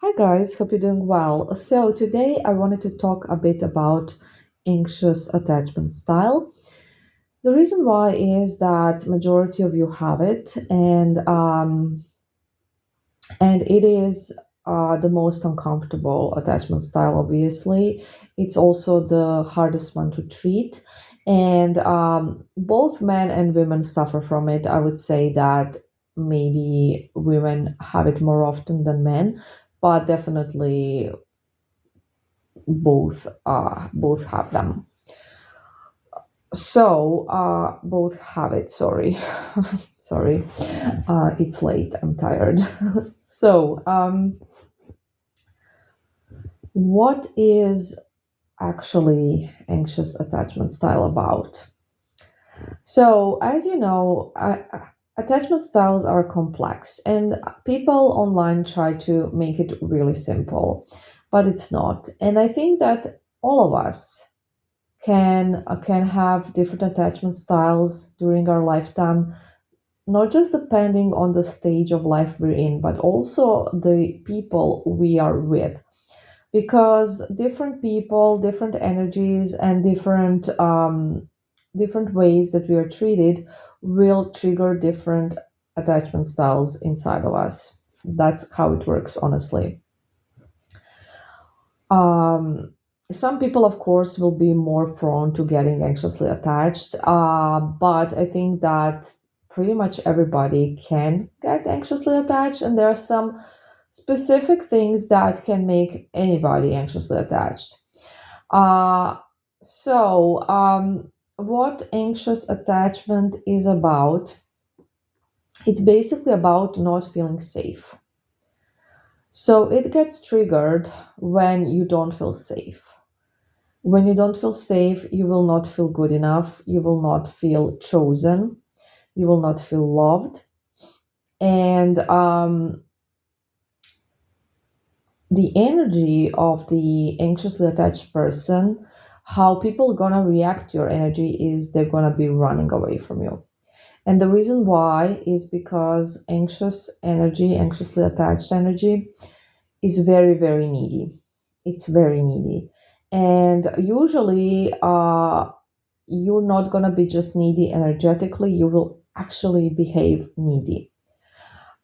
Hi guys, hope you're doing well. So today I wanted to talk a bit about anxious attachment style. The reason why is that majority of you have it, and it is the most uncomfortable attachment style. Obviously, it's also the hardest one to treat, and both men and women suffer from it. I would say that maybe women have it more often than men, but definitely both have them. So both have it. Sorry, sorry. It's late. I'm tired. So what is actually anxious attachment style about? So as you know, attachment styles are complex, and people online try to make it really simple, but it's not. And I think that all of us can have different attachment styles during our lifetime, not just depending on the stage of life we're in, but also the people we are with, because different people, different energies, and different ways that we are treated will trigger different attachment styles inside of us. That's how it works, honestly. Um, some people, of course, will be more prone to getting anxiously attached, but I think that pretty much everybody can get anxiously attached, and there are some specific things that can make anybody anxiously attached. Uh, so, what anxious attachment is about? It's basically about not feeling safe. So, it gets triggered when you don't feel safe. When you don't feel safe, you will not feel good enough. You will not feel chosen. You will not feel loved. And the energy of the anxiously attached person, how people gonna react to your energy is they're gonna be running away from you. And the reason why is because anxious energy, anxiously attached energy, is very, very needy. It's very needy. And usually, you're not going to be just needy energetically, you will actually behave needy.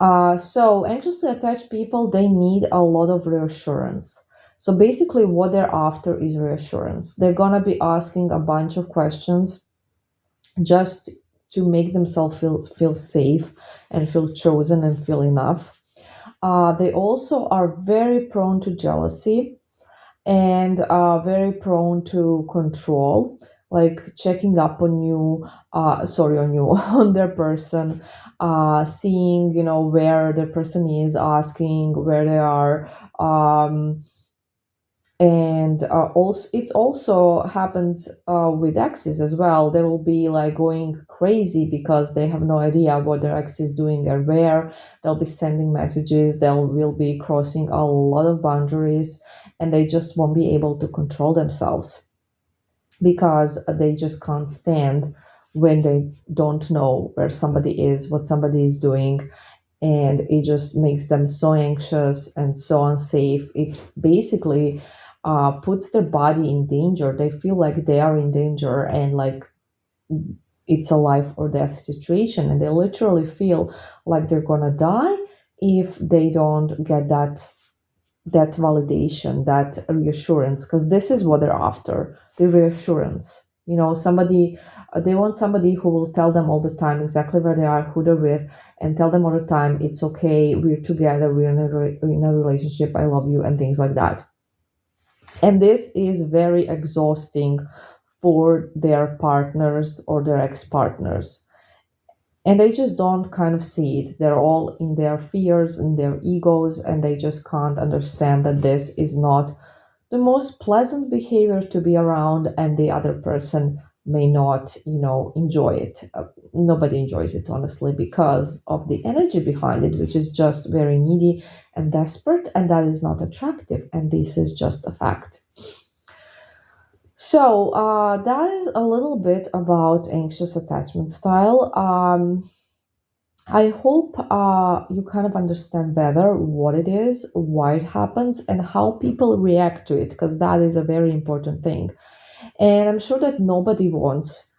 So anxiously attached people, they need a lot of reassurance. So basically what they're after is reassurance. They're going to be asking a bunch of questions just to make themselves feel safe and feel chosen and feel enough. They also are very prone to jealousy and very prone to control, like checking up on you, sorry, on you, on their person, seeing, where their person is, asking where they are. And also, it also happens with exes as well. They will be like going crazy because they have no idea what their ex is doing or where. They'll be sending messages, they will be crossing a lot of boundaries, and they just won't be able to control themselves because they just can't stand when they don't know where somebody is, what somebody is doing, and it just makes them so anxious and so unsafe. It basically puts their body in danger. They feel like they are in danger, and like it's a life or death situation, and they literally feel like they're gonna die if they don't get that validation, that reassurance, because this is what they're after, the reassurance. Somebody, they want somebody who will tell them all the time exactly where they are, who they're with, and tell them all the time, it's okay, we're together, we're in a relationship, I love you, and things like that. And this is very exhausting for their partners or their ex-partners, and they just don't kind of see it. They're all in their fears and their egos, and they just can't understand that this is not the most pleasant behavior to be around, and the other person may not, enjoy it. Nobody enjoys it, honestly, because of the energy behind it, which is just very needy and desperate, and that is not attractive, and this is just a fact. So that is a little bit about anxious attachment style. I hope you kind of understand better what it is, why it happens, and how people react to it, because that is a very important thing. And I'm sure that nobody wants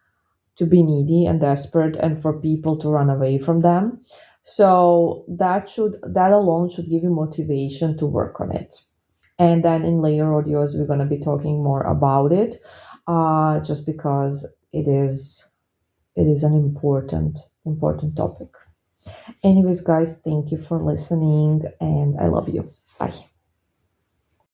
to be needy and desperate and for people to run away from them. So that alone should give you motivation to work on it. And then in later audios, we're going to be talking more about it, just because it is an important topic. Anyways, guys, thank you for listening, and I love you. Bye.